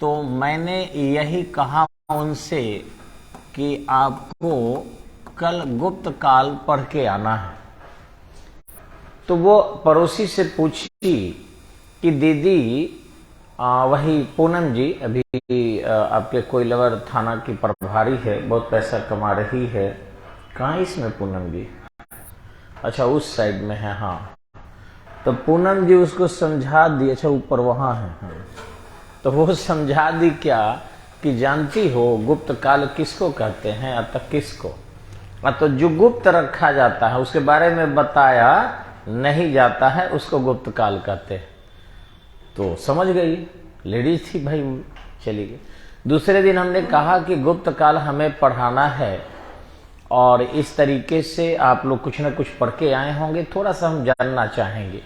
तो मैंने यही कहा उनसे कि आपको कल गुप्त काल पढ़ के आना है। तो वो पड़ोसी से पूछी कि दीदी वही पूनम जी अभी आपके कोइलवर थाना की प्रभारी है, बहुत पैसा कमा रही है। कहाँ इसमें पूनम जी? अच्छा उस साइड में है। हाँ तो पूनम जी उसको समझा दी। अच्छा ऊपर वहां है। हाँ। तो वो समझा दी क्या कि जानती हो गुप्त काल किसको कहते हैं अतः किसको? तो जो गुप्त रखा जाता है उसके बारे में बताया नहीं जाता है उसको गुप्त काल कहते हैं। तो समझ गई, लेडीज थी भाई, चली गई। दूसरे दिन हमने कहा कि गुप्त काल हमें पढ़ाना है और इस तरीके से आप लोग कुछ ना कुछ पढ़ के आए होंगे, थोड़ा सा हम जानना चाहेंगे।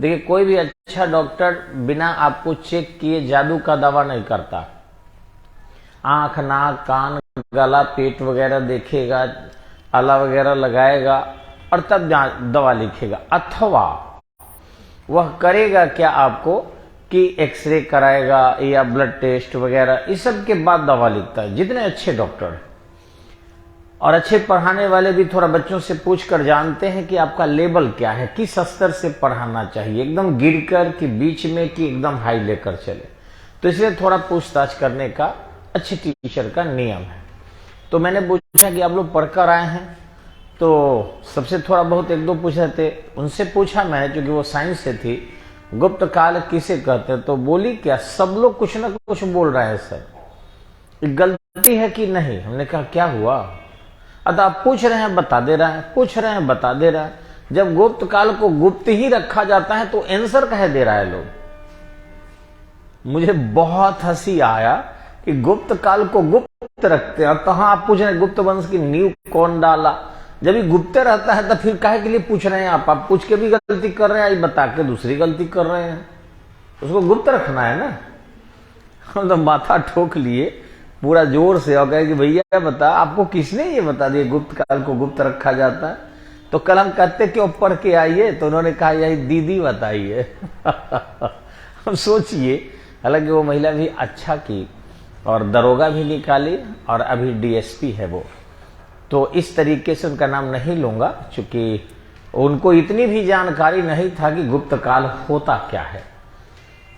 देखिए कोई भी अच्छा डॉक्टर बिना आपको चेक किए जादू का दवा नहीं करता। आंख, नाक, कान, गला, पेट वगैरह देखेगा, आला वगैरह लगाएगा और तब दवा लिखेगा। अथवा वह करेगा क्या आपको कि एक्सरे कराएगा या ब्लड टेस्ट वगैरह, इस सब के बाद दवा लिखता है। जितने अच्छे डॉक्टर और अच्छे पढ़ाने वाले भी थोड़ा बच्चों से पूछकर जानते हैं कि आपका लेवल क्या है, किस स्तर से पढ़ाना चाहिए, एकदम गिरकर कि बीच में कि एकदम हाई लेकर चले। तो इसलिए थोड़ा पूछताछ करने का अच्छे टीचर का नियम है। तो मैंने पूछा कि आप लोग पढ़कर आए हैं, तो सबसे थोड़ा बहुत एक दो पूछे थे, उनसे पूछा मैंने क्योंकि वो साइंस से थी, गुप्त काल किसे कहते हैं? तो बोली क्या सब लोग कुछ ना कुछ बोल रहे हैं सर, गलती है कि नहीं? हमने कहा क्या हुआ? अतः आप पूछ रहे हैं बता दे रहा है, पूछ रहे हैं बता दे रहा है। जब गुप्त काल को गुप्त ही रखा जाता है तो आंसर कह दे रहा है लोग। मुझे बहुत हंसी आया कि गुप्त काल को गुप्त रखते हैं। तो हाँ आप पूछ रहे हैं गुप्त वंश की नींव कौन डाला? जब ये गुप्त रहता है तो फिर काहे के लिए पूछ रहे हैं आप पूछ के भी गलती कर रहे हैं, बता के दूसरी गलती कर रहे हैं। उसको गुप्त रखना है ना। हम तो माथा ठोक लिए पूरा जोर से और कहे कि भैया बता आपको किसने ये बता दिया गुप्त काल को गुप्त रखा जाता है? तो कल हम कहते क्यों पढ़ के आइए, तो उन्होंने कहा यही दीदी बताइए। हम सोचिए, हालांकि वो महिला भी अच्छा की और दरोगा भी निकाली और अभी डीएसपी है वो। तो इस तरीके से उनका नाम नहीं लूंगा क्योंकि उनको इतनी भी जानकारी नहीं था कि गुप्त काल होता क्या है।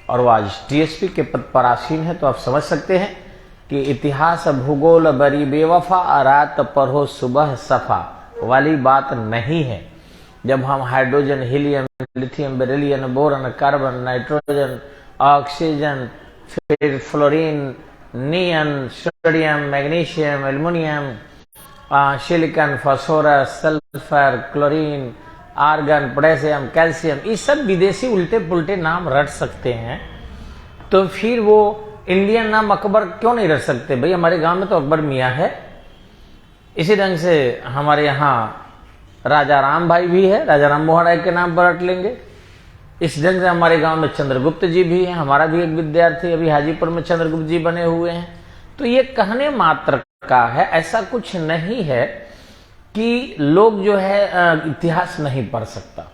और वो आज डीएसपी के पद पर आसीन है। तो आप समझ सकते हैं कि इतिहास भूगोल बड़ी बेवफा, रात पढ़ो सुबह सफा वाली बात नहीं है। जब हम hydrogen, helium, lithium, beryllium, boron, carbon, nitrogen, oxygen, फिर fluorine, neon, sodium, magnesium, aluminium, silicon, phosphorus, sulphur, chlorine, argon, potassium, calcium, ये सब विदेशी उल्टे पुल्टे नाम रट सकते हैं। तो फिर वो इंडियन नाम अकबर क्यों नहीं रख सकते? भाई हमारे गांव में तो अकबर मियाँ है। इसी ढंग से हमारे यहाँ राजा राम भाई भी है, राजा राम मोहन राय के नाम पर रट लेंगे। इस ढंग से हमारे गांव में चंद्रगुप्त जी भी हैं, हमारा भी एक विद्यार्थी अभी हाजीपुर में चंद्रगुप्त जी बने हुए हैं। तो ये कहने मात्र का है, ऐसा कुछ नहीं है कि लोग जो है इतिहास नहीं पढ़ सकता।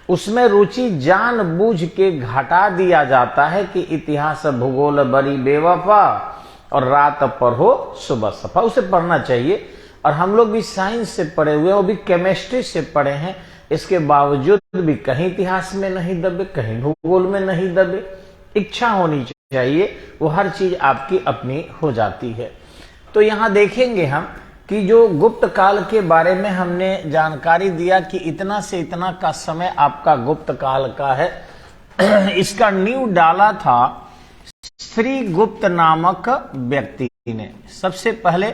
उसमें रुचि जानबूझ के घटा दिया जाता है कि इतिहास भूगोल बड़ी बेवफा और रात पढ़ो सुबह सफा। उसे पढ़ना चाहिए। और हम लोग भी साइंस से पढ़े हुए हैं, वो भी केमिस्ट्री से पढ़े हैं, इसके बावजूद भी कहीं इतिहास में नहीं दबे, कहीं भूगोल में नहीं दबे। इच्छा होनी चाहिए, वो हर चीज आपकी अपनी हो जाती है। तो यहां देखेंगे हम कि जो गुप्त काल के बारे में हमने जानकारी दिया कि इतना से इतना का समय आपका गुप्त काल का है। इसका नींव डाला था श्री गुप्त नामक व्यक्ति ने। सबसे पहले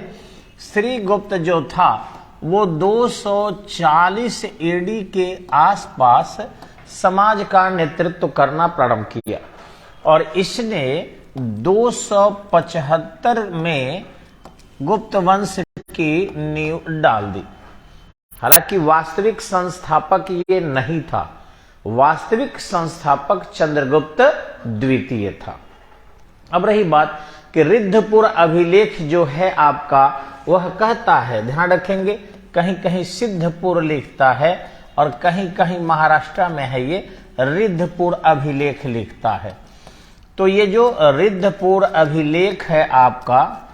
श्री गुप्त जो था वो 240 एडी के आसपास समाज का नेतृत्व करना प्रारंभ किया और इसने 275 में गुप्त वंश की नींव डाल दी। हालांकि वास्तविक संस्थापक ये नहीं था, वास्तविक संस्थापक चंद्रगुप्त द्वितीय था। अब रही बात कि रिद्धपुर अभिलेख जो है आपका, वह कहता है, ध्यान रखेंगे, कहीं कहीं सिद्धपुर लिखता है और कहीं कहीं महाराष्ट्र में है ये रिद्धपुर अभिलेख लिखता है। तो ये जो रिद्धपुर अभिलेख है आपका,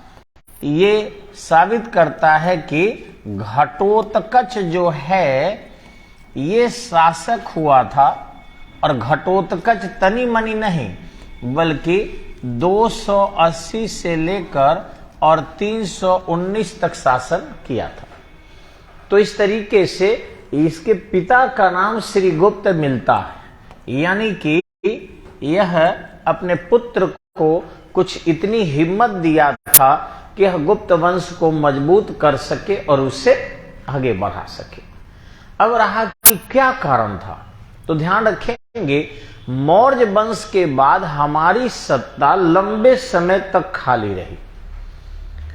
ये साबित करता है कि घटोत्कच जो है ये शासक हुआ था, और घटोत्कच तनी मनी नहीं बल्कि 280 से लेकर और 319 तक शासन किया था। तो इस तरीके से इसके पिता का नाम श्रीगुप्त मिलता है, यानी कि यह अपने पुत्र को कुछ इतनी हिम्मत दिया था कि यह गुप्त वंश को मजबूत कर सके और उसे आगे बढ़ा सके। अब रहा कि क्या कारण था, तो ध्यान रखेंगे मौर्य वंश के बाद हमारी सत्ता लंबे समय तक खाली रही।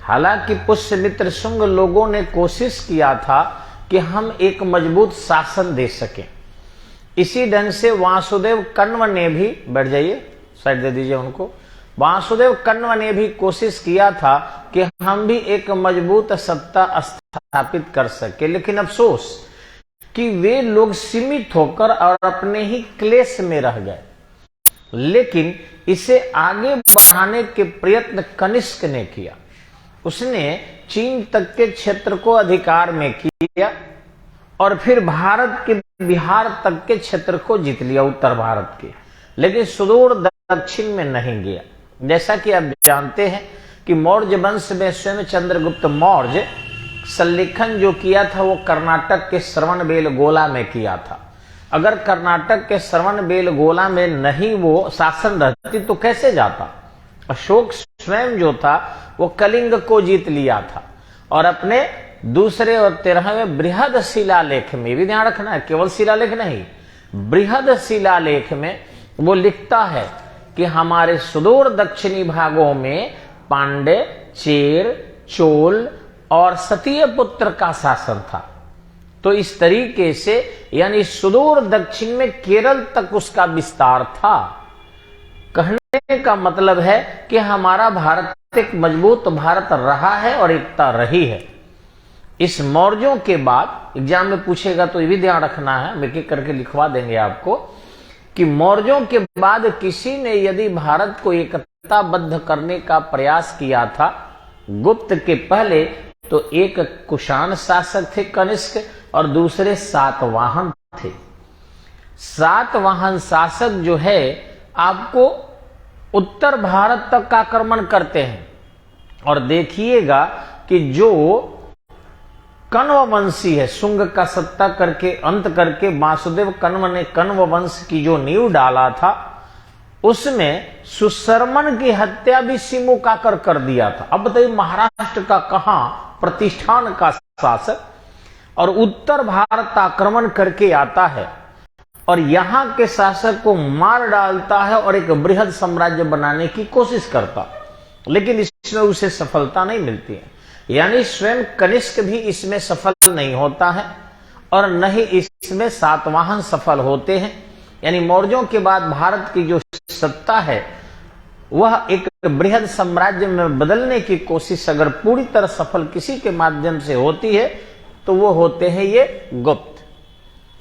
हालांकि पुष्यमित्र शुंग लोगों ने कोशिश किया था कि हम एक मजबूत शासन दे सकें। इसी ढंग से वासुदेव कण्व ने भी, बैठ जाइए साइड दे दीजिए उनको, वासुदेव कण्व ने भी कोशिश किया था कि हम भी एक मजबूत सत्ता स्थापित कर सके, लेकिन अफसोस कि वे लोग सीमित होकर और अपने ही क्लेश में रह गए। लेकिन इसे आगे बढ़ाने के प्रयत्न कनिष्क ने किया। उसने चीन तक के क्षेत्र को अधिकार में किया और फिर भारत के बिहार तक के क्षेत्र को जीत लिया, उत्तर भारत के, लेकिन सुदूर दक्षिण में नहीं गया। जैसा कि आप जानते हैं कि मौर्य वंश में स्वयं चंद्रगुप्त मौर्य संलेखन जो किया था वो कर्नाटक के श्रवणबेलगोला में किया था। अगर कर्नाटक के श्रवणबेलगोला में नहीं वो शासन रहती तो कैसे जाता। अशोक स्वयं जो था वो कलिंग को जीत लिया था, और अपने दूसरे और 13वें बृहद शिलालेख में भी ध्यान रखना है, केवल शिलालेख नहीं, बृहद शिलालेख में वो लिखता है कि हमारे सुदूर दक्षिणी भागों में पांडे, चेर, चोल और सतीय पुत्र का शासन था। तो इस तरीके से यानी सुदूर दक्षिण में केरल तक उसका विस्तार था। कहने का मतलब है कि हमारा भारत एक मजबूत भारत रहा है और एकता रही है। इस मौर्यों के बाद एग्जाम में पूछेगा तो ये भी ध्यान रखना है, हम एक एक करके लिखवा देंगे आपको, कि मौर्यों के बाद किसी ने यदि भारत को एकताबद्ध करने का प्रयास किया था गुप्त के पहले, तो एक कुषाण शासक थे कनिष्क और दूसरे सातवाहन थे। सातवाहन शासक जो है आपको उत्तर भारत तक आक्रमण करते हैं, और देखिएगा कि जो कण्व वंशी है, शुंग का सत्ता करके अंत करके वासुदेव कण्व ने कण्व वंश की जो नींव डाला था, उसमें सुशर्मन की हत्या भी सिमुकाकर कर दिया था। अब बताइए महाराष्ट्र का कहां प्रतिष्ठान का शासक और उत्तर भारत आक्रमण करके आता है और यहां के शासक को मार डालता है और एक बृहद साम्राज्य बनाने की कोशिश करता, लेकिन इसमें उसे सफलता नहीं मिलती है। यानी स्वयं कनिष्क भी इसमें सफल नहीं होता है और न ही इसमें सातवाहन सफल होते हैं। यानी मौर्यों के बाद भारत की जो सत्ता है वह एक बृहद साम्राज्य में बदलने की कोशिश अगर पूरी तरह सफल किसी के माध्यम से होती है तो वो होते हैं ये गुप्त।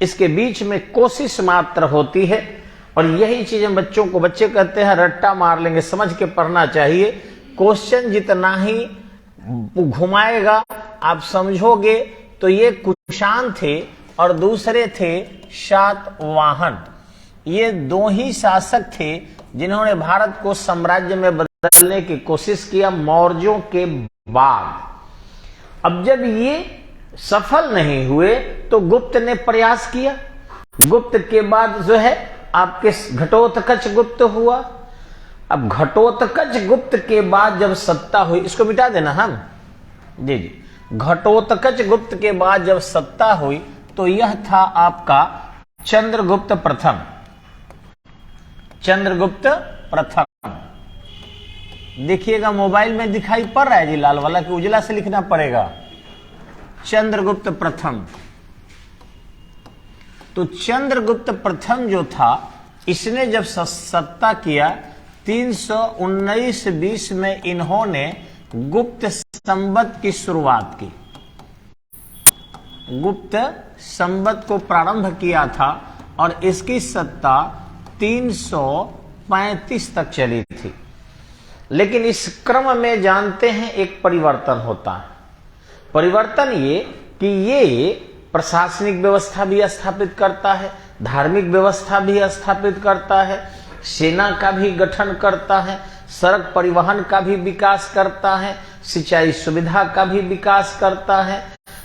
इसके बीच में कोशिश मात्र होती है, और यही चीजें बच्चों को, बच्चे कहते हैं रट्टा मार लेंगे, समझ के पढ़ना चाहिए। क्वेश्चन जितना ही घुमाएगा आप समझोगे। तो ये कुषाण थे और दूसरे थे सातवाहन। ये दो ही शासक थे जिन्होंने भारत को साम्राज्य में बदलने की कोशिश किया मौर्यों के बाद। अब जब ये सफल नहीं हुए तो गुप्त ने प्रयास किया। गुप्त के बाद जो है आपके घटोत्कच गुप्त हुआ। अब घटोत्कच गुप्त के बाद जब सत्ता हुई, इसको मिटा देना हम जी जी, घटोत्कच गुप्त के बाद जब सत्ता हुई तो यह था आपका चंद्रगुप्त प्रथम। चंद्रगुप्त प्रथम देखिएगा मोबाइल में दिखाई पड़ रहा है जी, लाल वाला, कि उजला से लिखना पड़ेगा। चंद्रगुप्त प्रथम। तो चंद्रगुप्त प्रथम जो था इसने जब सत्ता किया 319-20 में इन्होंने गुप्त संवत की शुरुआत की। गुप्त संवत को प्रारंभ किया था और इसकी सत्ता 1935 तक चली थी। लेकिन इस क्रम में जानते हैं एक परिवर्तन होता है। परिवर्तन ये कि ये प्रशासनिक व्यवस्था भी स्थापित करता है, धार्मिक व्यवस्था भी स्थापित करता है, सेना का भी गठन करता है, सड़क परिवहन का भी विकास करता है, सिंचाई सुविधा का भी विकास करता है,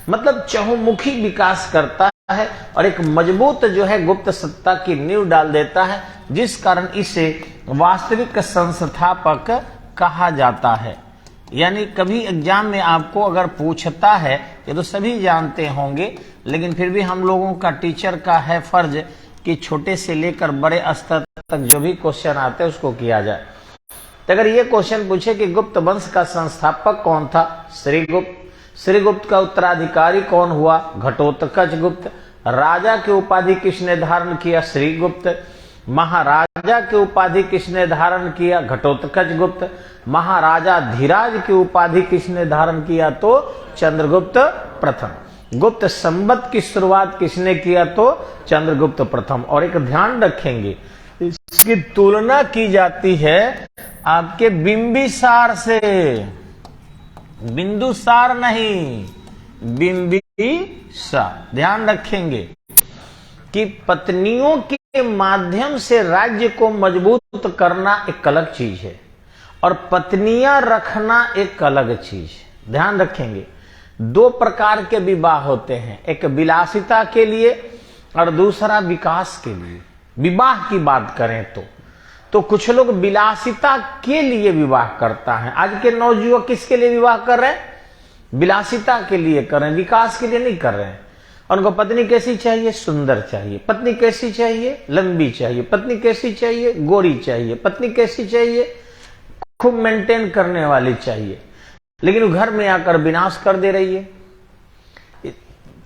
मतलब चहुमुखी विकास करता है और एक मजबूत जो है गुप्त सत्ता की नींव डाल देता है, जिस कारण इसे वास्तविक संस्थापक कहा जाता है। यानी कभी एग्जाम में आपको अगर पूछता है, ये तो सभी जानते होंगे, लेकिन फिर भी हम लोगों का टीचर का है फर्ज कि छोटे से लेकर बड़े स्तर तक जो भी क्वेश्चन आते हैं उसको किया जाए। तो अगर ये क्वेश्चन पूछे कि गुप्त वंश का संस्थापक कौन था, श्रीगुप्त, श्रीगुप्त का उत्तराधिकारी कौन हुआ, घटोत्कच गुप्त, राजा की उपाधि किसने धारण किया, श्रीगुप्त, महाराजा की उपाधि किसने धारण किया, घटोत्कच गुप्त, महाराजा धीराज की उपाधि किसने धारण किया, तो चंद्रगुप्त प्रथम, गुप्त संवत की शुरुआत किसने किया, तो चंद्रगुप्त प्रथम। और एक ध्यान रखेंगे, इसकी तुलना की जाती है आपके बिंबिसार से, बिंदुसार नहीं, बिंबिसार। ध्यान रखेंगे कि पत्नियों के माध्यम से राज्य को मजबूत करना एक अलग चीज है और पत्नियां रखना एक अलग चीज है। ध्यान रखेंगे, दो प्रकार के विवाह होते हैं, एक विलासिता के लिए और दूसरा विकास के लिए। विवाह की बात करें तो कुछ लोग विलासिता के लिए विवाह करता है। आज के नवयुवक किसके लिए विवाह कर रहे हैं, विलासिता के लिए कर रहे हैं, विकास के लिए नहीं कर रहे हैं। उनको पत्नी कैसी चाहिए, सुंदर चाहिए, पत्नी कैसी चाहिए, लंबी चाहिए, पत्नी कैसी चाहिए, गोरी चाहिए, पत्नी कैसी चाहिए, खूब मेंटेन करने वाली चाहिए। लेकिन घर में आकर विनाश कर दे रही है।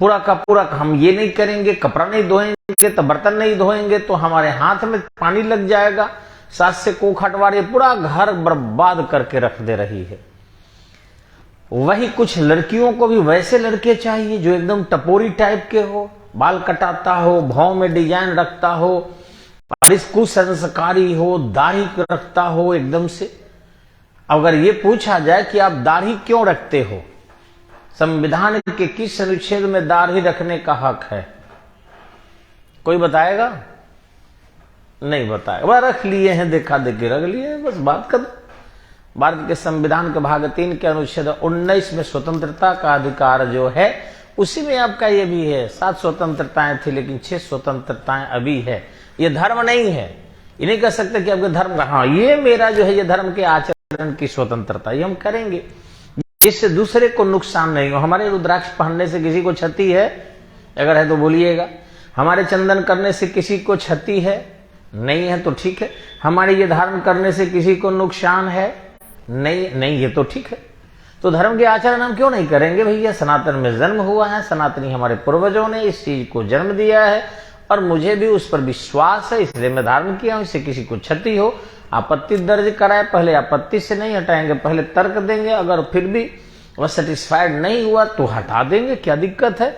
पूरा का पूरा हम ये नहीं करेंगे, कपड़ा नहीं धोएंगे तो बर्तन नहीं धोएंगे तो हमारे हाथ में पानी लग जाएगा, सास से कोख हटवा रही, पूरा घर बर्बाद करके रख दे रही है। वही कुछ लड़कियों को भी वैसे लड़के चाहिए जो एकदम टपोरी टाइप के हो, बाल कटाता हो, भाव में डिजाइन रखता हो, और कुसंस्कारी हो, दाढ़ी रखता हो एकदम से। अगर ये पूछा जाए कि आप दाढ़ी क्यों रखते हो, संविधान के किस अनुच्छेद में दाढ़ी रखने का हक है, कोई बताएगा? नहीं बताएगा। वह रख लिए हैं, देखा देखी रख लिए हैं, बस बात कर। भारत के संविधान के भाग 3 के अनुच्छेद 19 में स्वतंत्रता का अधिकार जो है, उसी में आपका ये भी है। 7 स्वतंत्रताएं थी लेकिन 6 स्वतंत्रताएं अभी है। ये धर्म नहीं है, ये नहीं कह सकते कि आपके धर्म का, हाँ ये मेरा जो है ये धर्म के आचरण की स्वतंत्रता, ये हम करेंगे जिससे दूसरे को नुकसान नहीं हो। हमारे रुद्राक्ष पहनने से किसी को क्षति है? अगर है तो बोलिएगा। हमारे चंदन करने से किसी को क्षति है? नहीं है तो ठीक है। हमारे ये धारण करने से किसी को नुकसान है? नहीं है तो ठीक है। तो धर्म के आचरण हम क्यों नहीं करेंगे भैया? सनातन में जन्म हुआ है, सनातनी हमारे पूर्वजों ने इस चीज को जन्म दिया है और मुझे भी उस पर विश्वास है, इसलिए मैं धारण किया हूं। इससे किसी को क्षति हो, आपत्ति दर्ज कराए, पहले आपत्ति से नहीं हटाएंगे, पहले तर्क देंगे। अगर फिर भी वह सेटिस्फाइड नहीं हुआ तो हटा देंगे, क्या दिक्कत है?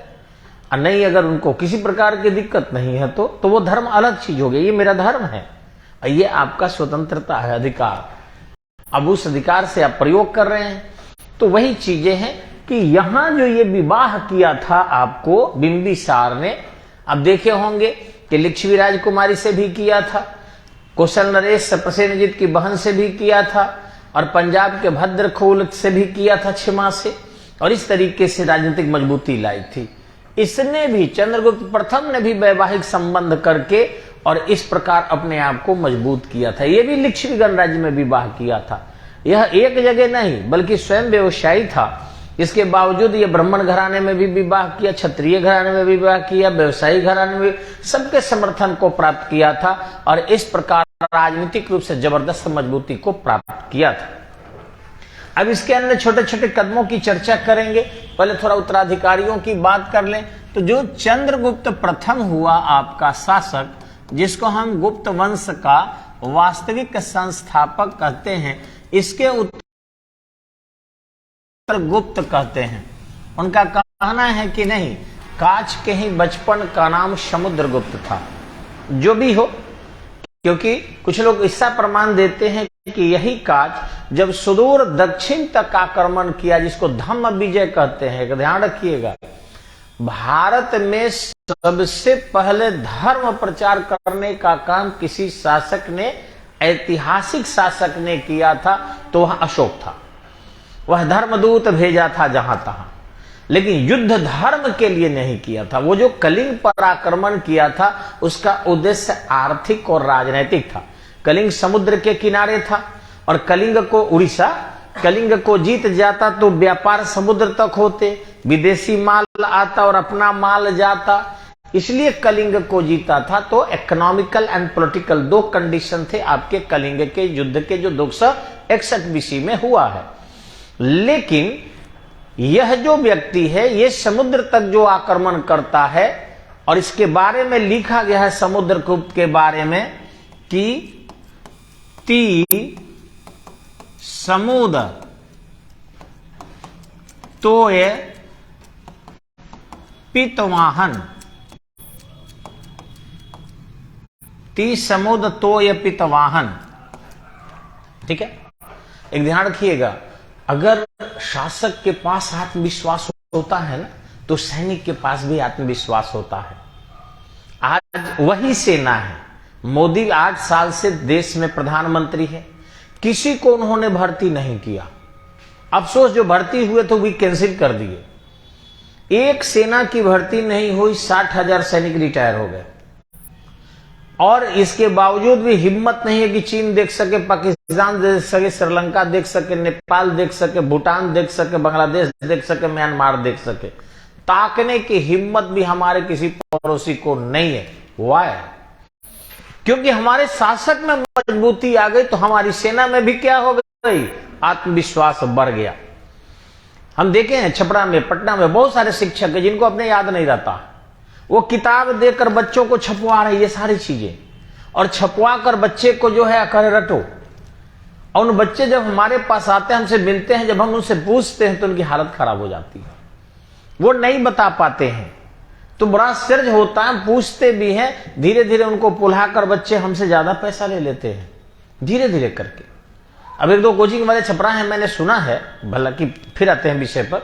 और नहीं, अगर उनको किसी प्रकार की दिक्कत नहीं है तो वो धर्म अलग चीज हो गया। ये मेरा धर्म है, ये आपका स्वतंत्रता है, अधिकार। अब उस अधिकार से आप प्रयोग कर रहे हैं। तो वही चीजें हैं कि यहां जो ये विवाह किया था आपको बिंबिसार ने, अब देखे होंगे कि लिच्छवी राजकुमारी से भी किया था, कौशल नरेश प्रसेनजीत की बहन से भी किया था, और पंजाब के भद्रखोल से भी किया था, छिमा से, और इस तरीके से राजनीतिक मजबूती लाई थी। इसने भी, चंद्रगुप्त प्रथम ने भी वैवाहिक संबंध करके और इस प्रकार अपने आप को मजबूत किया था। यह भी लिच्छवी गणराज्य में विवाह किया था। यह एक जगह नहीं बल्कि स्वयं व्यवसायी था। इसके बावजूद ये ब्राह्मण घराने में भी विवाह किया, क्षत्रिय घराने में भी विवाह किया, व्यवसायी घराने में, सबके समर्थन को प्राप्त किया था और इस प्रकार राजनीतिक रूप से जबरदस्त मजबूती को प्राप्त किया था। अब इसके अन्य छोटे छोटे कदमों की चर्चा करेंगे। पहले थोड़ा उत्तराधिकारियों की बात कर लें। तो जो चंद्रगुप्त प्रथम हुआ आपका शासक, जिसको हम गुप्त वंश का वास्तविक संस्थापक कहते हैं, इसके उत्तर गुप्त कहते हैं। उनका कहना है कि नहीं, काच के ही बचपन का नाम समुद्रगुप्त था। जो भी हो, क्योंकि कुछ लोग ऐसा प्रमाण देते हैं कि यही काज जब सुदूर दक्षिण तक आक्रमण किया, जिसको धम्म विजय कहते हैं, ध्यान रखिएगा, भारत में सबसे पहले धर्म प्रचार करने का काम किसी शासक ने, ऐतिहासिक शासक ने किया था, तो वह अशोक था। वह धर्मदूत भेजा था जहां तहां, लेकिन युद्ध धर्म के लिए नहीं किया था। वो जो कलिंग पर आक्रमण किया था उसका उद्देश्य आर्थिक और राजनैतिक था। कलिंग समुद्र के किनारे था और कलिंग को, उड़ीसा कलिंग को जीत जाता तो व्यापार समुद्र तक होते, विदेशी माल आता और अपना माल जाता, इसलिए कलिंग को जीता था। तो इकोनॉमिकल एंड पॉलिटिकल दो कंडीशन थे आपके कलिंग के युद्ध के, जो 261 बीसी में हुआ है। लेकिन यह जो व्यक्ति है, ये समुद्र तक जो आक्रमण करता है, और इसके बारे में लिखा गया है समुद्रगुप्त के बारे में कि ती समुद्र तो ये पितवाहन, ती समुद्र तो ये पितवाहन। ठीक है, एक ध्यान रखिएगा, अगर शासक के पास आत्मविश्वास होता है ना, तो सैनिक के पास भी आत्मविश्वास होता है। आज वही सेना है। मोदी 8 साल से देश में प्रधानमंत्री है, किसी को उन्होंने भर्ती नहीं किया। अफसोस जो भर्ती हुए तो भी कैंसिल कर दिए। एक सेना की भर्ती नहीं हुई, 60,000 सैनिक रिटायर हो गए। और इसके बावजूद भी हिम्मत नहीं है कि चीन देख सके, पाकिस्तान देख सके, श्रीलंका देख सके, नेपाल देख सके, भूटान देख सके, बांग्लादेश देख सके, म्यांमार देख सके। ताकने की हिम्मत भी हमारे किसी पड़ोसी को नहीं है। वाय? क्योंकि हमारे शासक में मजबूती आ गई, तो हमारी सेना में भी क्या हो गई? आत्मविश्वास बढ़ गया। हम देखे हैं छपरा में, पटना में बहुत सारे शिक्षक हैं जिनको अपने याद नहीं रहता, वो किताब देकर बच्चों को छपवा रहे, ये सारी चीजें, और छपवा कर बच्चे को जो है कर रटो। और उन बच्चे जब हमारे पास आते हैं, हमसे मिलते हैं, जब हम उनसे पूछते हैं तो उनकी हालत खराब हो जाती है, वो नहीं बता पाते हैं। तो बड़ा आश्चर्य होता है, पूछते भी हैं, धीरे धीरे उनको पुल्हाकर बच्चे हमसे ज्यादा पैसा ले लेते हैं, धीरे धीरे करके। अब 1-2 कोचिंग वाले छपरा हैं, मैंने सुना है, भला कि फिर आते हैं विषय पर,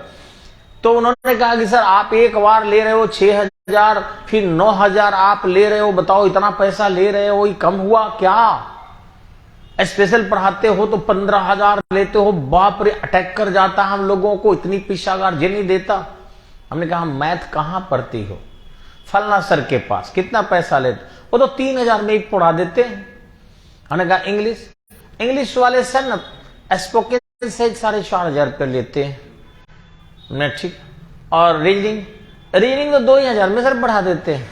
तो उन्होंने कहा कि सर आप एक बार ले रहे हो 6,000, फिर 9,000 आप ले रहे हो, बताओ इतना पैसा ले रहे हो, ये कम हुआ क्या? स्पेशल पढ़ाते हो तो 15,000 लेते हो, बाप रे, अटैक कर जाता हम लोगों को, इतनी पिशागार जे नहीं देता। हमने कहा मैथ कहां पढ़ती हो? फलना सर के पास। कितना पैसा लेते? वो तो 3,000 में ही पढ़ा देते हैं। हमने कहा इंग्लिश वाले सर ना स्पोकन से 4,500 रुपये लेते हैं। मैं ठीक, और रीडिंग तो 2,000 में सर बढ़ा देते हैं।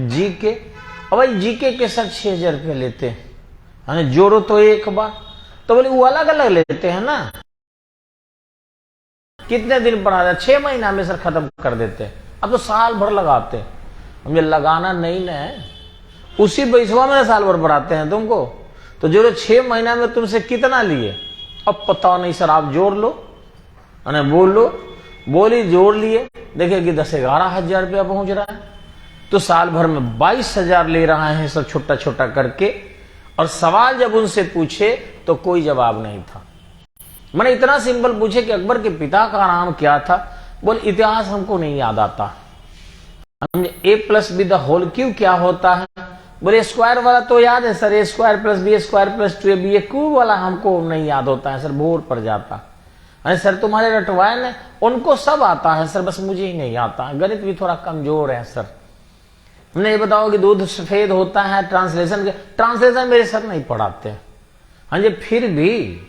जीके, और भाई जीके के सर 6,000 रुपये लेते हैं। हमें जोड़ो तो एक बार, तो बोले वो अलग अलग लेते हैं ना। कितने दिन पढ़ा जाए? 6 महीना में सर खत्म कर देते हैं। अब तो साल भर लगाते हैं। हमें लगाना नहीं ना है, उसी पैसवा में साल भर पढ़ाते हैं तुमको। तो जो 6 महीना में तुमसे कितना लिए? अब पता नहीं सर, आप जोड़ लो, बोली जोड़ लिए, देखिए कि 10-11 हजार रुपया पहुंच रहा है। तो साल भर में 22,000 ले रहा है सब छोटा छोटा करके। और सवाल जब उनसे पूछे तो कोई जवाब नहीं था। मैंने इतना सिंपल पूछे कि अकबर के पिता का नाम क्या था? बोल इतिहास हमको नहीं याद आता। हमने A+B² क्या होता है? बोले स्क्वायर वाला तो याद है सर, A²+B²+2AB वाला हमको नहीं याद होता है सर, बोर पड़ जाता है सर। तुम्हारे रटवाए ने, उनको सब आता है सर, बस मुझे ही नहीं आता है। गणित भी थोड़ा कमजोर है सर। हमने ये बताओ कि दूध सफेद होता है, ट्रांसलेशन मेरे सर नहीं पढ़ाते। हाँ जी, फिर भी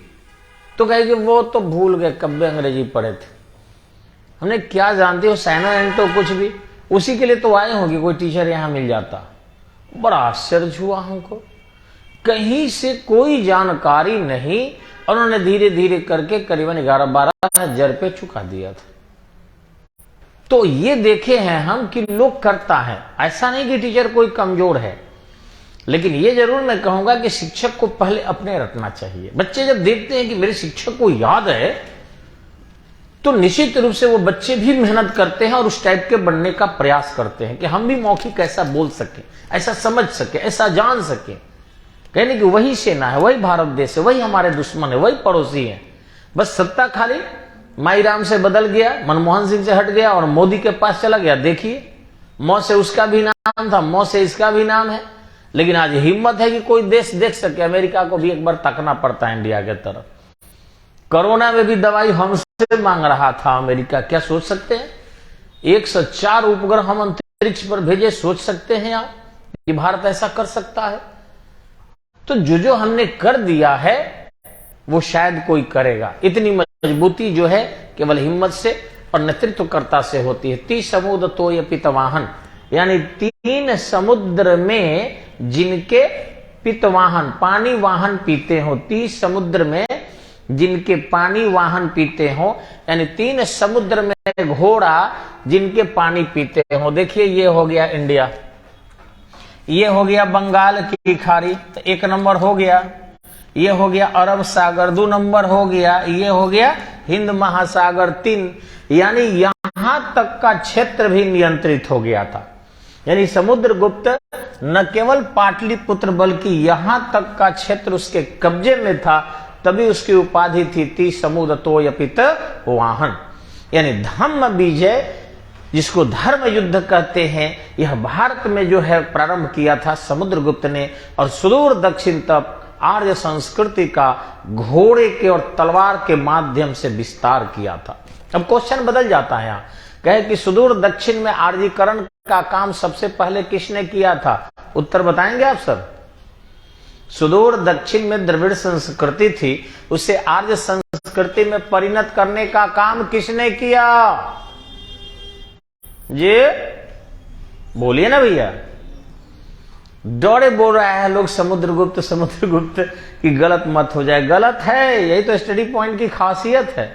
तो कहे कि वो तो भूल गए, कब अंग्रेजी पढ़े थे। हमने क्या जानते हो साइनो एंड तो कुछ भी, उसी के लिए तो आए होंगे, कोई टीचर यहाँ मिल जाता। बड़ा आश्चर्य हुआ हमको, कहीं से कोई जानकारी नहीं। और उन्होंने धीरे धीरे करके करीबन 11-12 हजार रुपये चुका दिया था। तो ये देखे हैं हम कि लोग करता है, ऐसा नहीं कि टीचर कोई कमजोर है। लेकिन ये जरूर मैं कहूंगा कि शिक्षक को पहले अपने रटना चाहिए। बच्चे जब देखते हैं कि मेरे शिक्षक को याद है, तो निश्चित रूप से वो बच्चे भी मेहनत करते हैं और उस टाइप के बनने का प्रयास करते हैं कि हम भी मौखिक ऐसा बोल सके, ऐसा समझ सके, ऐसा जान सके। कहने कि वही सेना है, वही भारत देश है, वही हमारे दुश्मन है, वही पड़ोसी है। बस सत्ता खाली माईराम से बदल गया, मनमोहन सिंह से हट गया और मोदी के पास चला गया। देखिए, मौ से उसका भी नाम था, मौ से इसका भी नाम है, लेकिन आज हिम्मत है कि कोई देश देख सके। अमेरिका को भी एक बार तकना पड़ता है इंडिया के तरफ। कोरोना में भी दवाई हमसे मांग रहा था अमेरिका, क्या सोच सकते हैं? 104 उपग्रह हम अंतरिक्ष पर भेजे, सोच सकते हैं आप कि भारत ऐसा कर सकता है? तो जो हमने कर दिया है वो शायद कोई करेगा। इतनी मजबूती जो है केवल हिम्मत से और नेतृत्वकर्ता से होती है। 30 समुद्र तो ये पितवाहन, यानी 3 समुद्र में जिनके पितवाहन पानी वाहन पीते हो, 30 समुद्र में जिनके पानी वाहन पीते हो, यानी 3 समुद्र में घोड़ा जिनके पानी पीते हो। देखिए, ये हो गया इंडिया, ये हो गया बंगाल की खाड़ी, तो 1 नंबर हो गया। ये हो गया अरब सागर, 2 नंबर हो गया। ये हो गया हिंद महासागर, 3। यानी यहां तक का क्षेत्र भी नियंत्रित हो गया था। यानी समुद्रगुप्त न केवल पाटलिपुत्र बल्कि यहां तक का क्षेत्र उसके कब्जे में था, तभी उसकी उपाधि थी 30 समुद्र तोयपित वाहन। यानी धम्म विजय, जिसको धर्म युद्ध कहते हैं, यह भारत में जो है प्रारंभ किया था समुद्रगुप्त ने, और सुदूर दक्षिण तक आर्य संस्कृति का घोड़े के और तलवार के माध्यम से विस्तार किया था। अब क्वेश्चन बदल जाता है, यहाँ कहे कि सुदूर दक्षिण में आर्यीकरण का काम सबसे पहले किसने किया था? उत्तर बताएंगे आप सब? सुदूर दक्षिण में द्रविड़ संस्कृति थी, उसे आर्य संस्कृति में परिणत करने का काम किसने किया? ये बोलिए ना भैया। डरे बोल रहा है लोग समुद्रगुप्त समुद्रगुप्त की, गलत मत हो जाए। गलत है, यही तो स्टडी पॉइंट की खासियत है।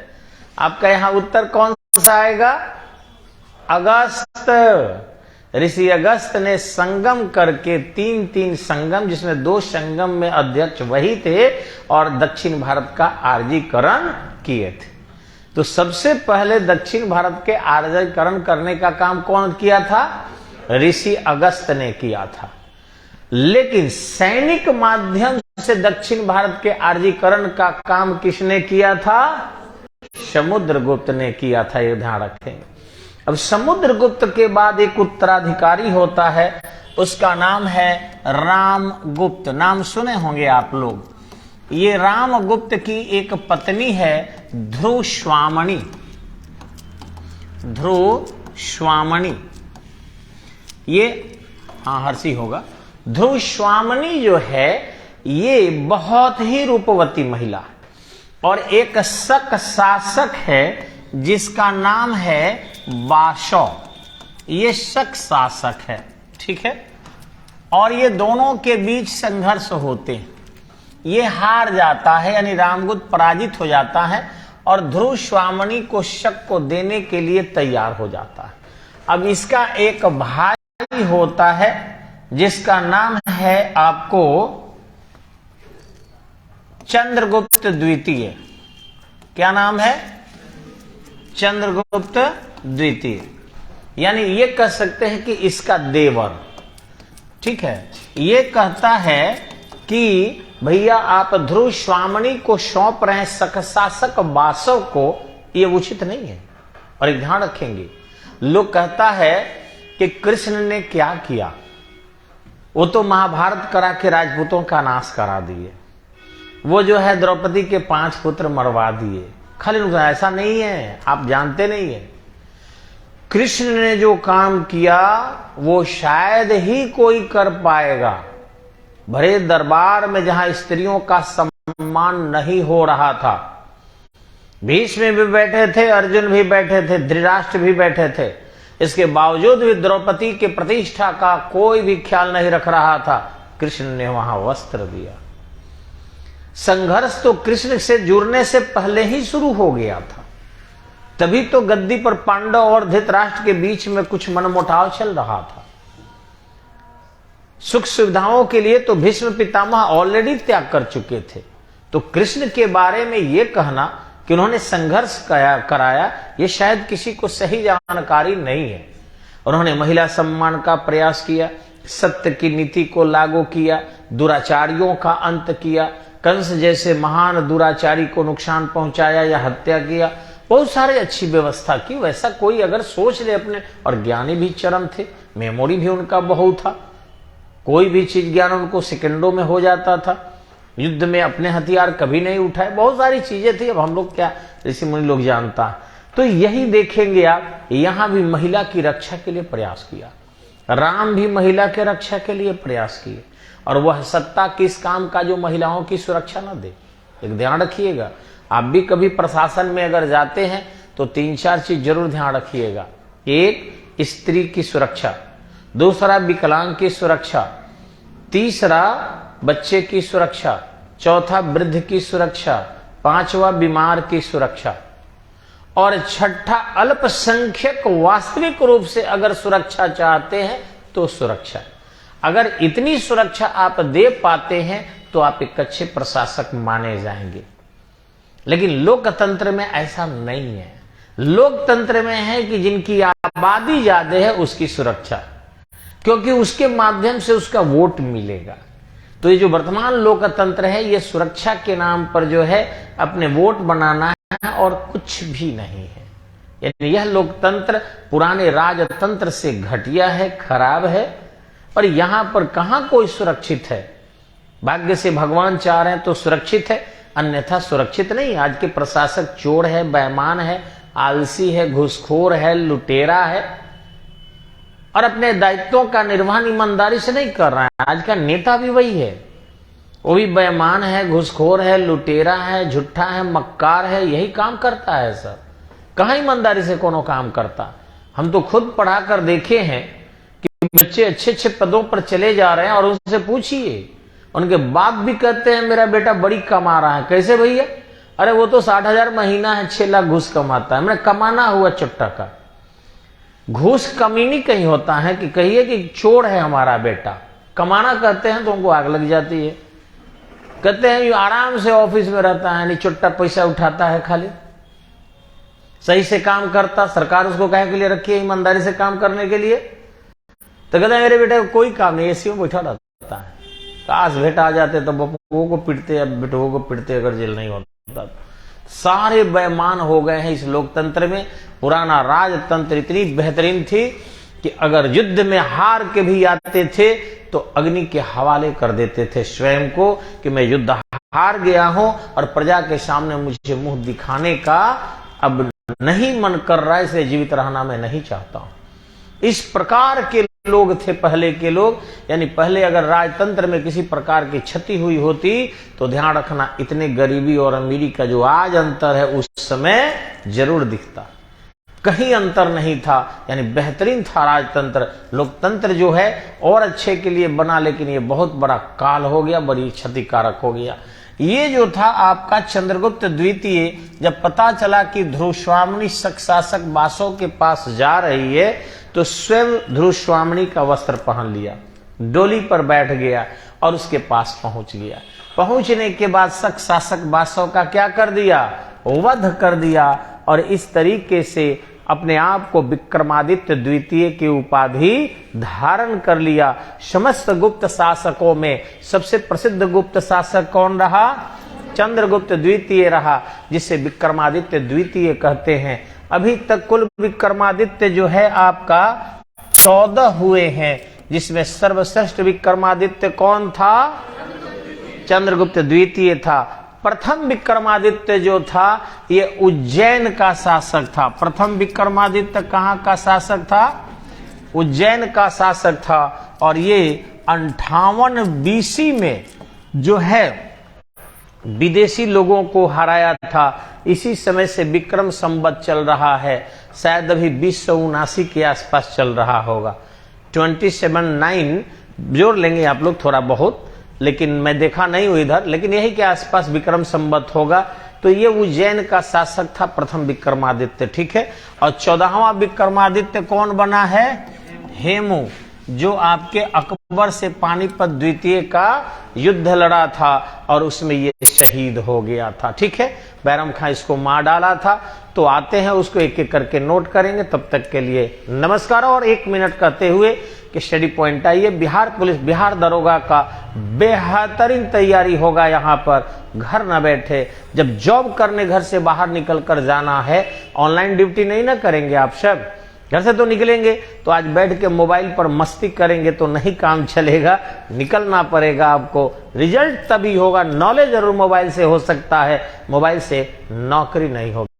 आपका यहां उत्तर कौन सा आएगा? अगस्त। ऋषि अगस्त ने संगम करके 3 संगम, जिसमें 2 संगम में अध्यक्ष वही थे, और दक्षिण भारत का आर्यीकरण किए थे। तो सबसे पहले दक्षिण भारत के आर्यीकरण करने का काम कौन किया था? ऋषि अगस्त ने किया था। लेकिन सैनिक माध्यम से दक्षिण भारत के आर्यीकरण का काम किसने किया था? समुद्रगुप्त ने किया था, ये ध्यान रखें। अब समुद्रगुप्त के बाद एक उत्तराधिकारी होता है, उसका नाम है रामगुप्त। नाम सुने होंगे आप लोग। ये रामगुप्त की एक पत्नी है ध्रुवस्वामिनी। ध्रुवस्वामिनी, ये हर्षी होगा। ध्रुवस्वामिनी जो है ये बहुत ही रूपवती महिला, और एक शक शासक है जिसका नाम है वासव। ये शक शासक है, ठीक है। और ये दोनों के बीच संघर्ष होते हैं। ये हार जाता है, यानी रामगुप्त पराजित हो जाता है, और ध्रुवस्वामिनी को शक को देने के लिए तैयार हो जाता है। अब इसका एक भाई होता है जिसका नाम है आपको चंद्रगुप्त द्वितीय। क्या नाम है? चंद्रगुप्त द्वितीय। यानी ये कह सकते हैं कि इसका देवर, ठीक है। ये कहता है कि भैया आप ध्रुवस्वामिनी को सौंप रहे हैं शासक वासव को, ये उचित नहीं है। और एक ध्यान रखेंगे, लोग कहता है कि कृष्ण ने क्या किया, वो तो महाभारत करा के राजपूतों का नाश करा दिए, वो जो है द्रौपदी के 5 पुत्र मरवा दिए। खाली ऐसा नहीं है, आप जानते नहीं है। कृष्ण ने जो काम किया वो शायद ही कोई कर पाएगा। भरे दरबार में जहां स्त्रियों का सम्मान नहीं हो रहा था, भीष्म भी बैठे थे, अर्जुन भी बैठे थे, धृतराष्ट्र भी बैठे थे, इसके बावजूद भी द्रौपदी के प्रतिष्ठा का कोई भी ख्याल नहीं रख रहा था। कृष्ण ने वहां वस्त्र दिया। संघर्ष तो कृष्ण से जुड़ने से पहले ही शुरू हो गया था, तभी तो गद्दी पर पांडव और धृतराष्ट्र के बीच में कुछ मनमुटाव चल रहा था। सुख सुविधाओं के लिए तो भीष्म पितामह ऑलरेडी त्याग कर चुके थे। तो कृष्ण के बारे में यह कहना कि उन्होंने संघर्ष कराया, ये शायद किसी को सही जानकारी नहीं है। उन्होंने महिला सम्मान का प्रयास किया, सत्य की नीति को लागू किया, दुराचारियों का अंत किया, कंस जैसे महान दुराचारी को नुकसान पहुंचाया या हत्या किया, बहुत सारी अच्छी व्यवस्था की। वैसा कोई अगर सोच ले अपने, और ज्ञानी भी चरम थे, मेमोरी भी उनका बहुत था, कोई भी चीज ज्ञान उनको सेकंडों में हो जाता था, युद्ध में अपने हथियार कभी नहीं उठाए, बहुत सारी चीजें थी। अब हम लोग क्या ऋषि मुनि लोग जानता है। तो यही देखेंगे आप, यहां भी महिला की रक्षा के लिए प्रयास किया, राम भी महिला के रक्षा के लिए प्रयास किए, और वह सत्ता किस काम का जो महिलाओं की सुरक्षा न दे। एक ध्यान रखिएगा, आप भी कभी प्रशासन में अगर जाते हैं तो 3-4 चीज जरूर ध्यान रखिएगा। एक, स्त्री की सुरक्षा, दूसरा विकलांग की सुरक्षा, तीसरा बच्चे की सुरक्षा, चौथा वृद्ध की सुरक्षा, पांचवा बीमार की सुरक्षा, और छठा अल्पसंख्यक वास्तविक रूप से अगर सुरक्षा चाहते हैं तो सुरक्षा। अगर इतनी सुरक्षा आप दे पाते हैं तो आप एक अच्छे प्रशासक माने जाएंगे। लेकिन लोकतंत्र में ऐसा नहीं है। लोकतंत्र में है कि जिनकी आबादी ज्यादा है उसकी सुरक्षा, क्योंकि उसके माध्यम से उसका वोट मिलेगा। तो ये जो वर्तमान लोकतंत्र है, ये सुरक्षा के नाम पर जो है अपने वोट बनाना है और कुछ भी नहीं है। यानी यह लोकतंत्र पुराने राजतंत्र से घटिया है, खराब है, और यहां पर कहां कोई सुरक्षित है। भाग्य से भगवान चाह रहे हैं तो सुरक्षित है, अन्यथा सुरक्षित नहीं। आज के प्रशासक चोर है, बेईमान है, आलसी है, घूसखोर है, लुटेरा है, और अपने दायित्वों का निर्वहन ईमानदारी से नहीं कर रहा है। आज का नेता भी वही है, वो भी बेईमान है, घूसखोर है, लुटेरा है, झूठा है, मक्कार है, यही काम करता है सर। कहां ईमानदारी से कोनो काम करता। हम तो खुद पढ़ा कर देखे हैं कि बच्चे अच्छे अच्छे पदों पर चले जा रहे हैं, और उनसे पूछिए, उनके बाप भी कहते हैं मेरा बेटा बड़ी कमा रहा है। कैसे भैया? अरे वो तो 60,000 महीना है, 6 लाख घूस कमाता है। मैंने कमाना हुआ चुट्टा का घूस कमीनी कहीं होता है कि कहिए कि चोर है हमारा बेटा। कमाना कहते हैं तो उनको आग लग जाती है। कहते हैं ये आराम से ऑफिस में रहता है, नहीं चुट्टा पैसा उठाता है, खाली सही से काम करता। सरकार उसको कहे के लिए रखी है ईमानदारी से काम करने के लिए, तो कहते हैं मेरे बेटे को कोई काम नहीं, एसी में बैठा रहता है। काश बेटा आ जाते तो बपुओं को पिटते या बेटों को पिटते अगर जेल नहीं होता। सारे बेईमान हो गए हैं इस लोकतंत्र में। पुराना राजतंत्र इतनी बेहतरीन थी कि अगर युद्ध में हार के भी आते थे तो अग्नि के हवाले कर देते थे स्वयं को कि मैं युद्ध हार गया हूं और प्रजा के सामने मुझे मुंह दिखाने का अब नहीं मन कर रहा है, इसलिए जीवित रहना मैं नहीं चाहता हूं। इस प्रकार के लोग थे पहले के लोग। यानी पहले अगर राजतंत्र में किसी प्रकार की क्षति हुई होती तो ध्यान रखना, इतने गरीबी और अमीरी का जो आज अंतर है उस समय जरूर दिखता, कहीं अंतर नहीं था। यानी बेहतरीन था राजतंत्र। लोकतंत्र जो है और अच्छे के लिए बना, लेकिन ये बहुत बड़ा काल हो गया, बड़ी क्षतिकारक हो गया। ये जो था आपका चंद्रगुप्त द्वितीय, जब पता चला कि ध्रुवस्वामिनी शासक बासो के पास जा रही है तो स्वयं ध्रुवस्वामिनी का वस्त्र पहन लिया, डोली पर बैठ गया और उसके पास पहुंच गया। पहुंचने के बाद शासक बासो का क्या कर दिया? वध कर दिया, और इस तरीके से अपने आप को विक्रमादित्य द्वितीय की उपाधि धारण कर लिया। समस्त गुप्त शासकों में सबसे प्रसिद्ध गुप्त शासक कौन रहा? चंद्रगुप्त द्वितीय रहा, जिसे विक्रमादित्य द्वितीय कहते हैं। अभी तक कुल विक्रमादित्य जो है आपका 14 हुए हैं, जिसमें सर्वश्रेष्ठ विक्रमादित्य कौन था? चंद्रगुप्त द्वितीय था। प्रथम विक्रमादित्य जो था ये उज्जैन का शासक था। प्रथम विक्रमादित्य कहां का शासक था? उज्जैन का शासक था। और ये 58 BC में जो है विदेशी लोगों को हराया था। इसी समय से विक्रम संवत चल रहा है, शायद अभी 2079 के आसपास चल रहा होगा। 27-9 जोड़ लेंगे आप लोग थोड़ा बहुत, लेकिन मैं देखा नहीं हूं इधर, लेकिन यही के आसपास विक्रम संवत होगा। तो ये उज्जैन का शासक था प्रथम विक्रमादित्य, ठीक है। और 14वां विक्रमादित्य कौन बना है? हेमू। जो आपके अकबर से पानीपत द्वितीय का युद्ध लड़ा था और उसमें ये शहीद हो गया था। ठीक है, बैरम खां इसको मार डाला था। तो आते हैं उसको एक एक करके नोट करेंगे। तब तक के लिए नमस्कार। और 1 मिनट कहते हुए कि स्टडी पॉइंट आइए। बिहार पुलिस, बिहार दरोगा का बेहतरीन तैयारी होगा यहाँ पर। घर ना बैठे, जब जॉब करने घर से बाहर निकल कर जाना है, ऑनलाइन ड्यूटी नहीं ना करेंगे आप सब, घर से तो निकलेंगे तो आज बैठ के मोबाइल पर मस्ती करेंगे तो नहीं काम चलेगा, निकलना पड़ेगा आपको। रिजल्ट तभी होगा, नॉलेज जरूर मोबाइल से हो सकता है, मोबाइल से नौकरी नहीं होगी।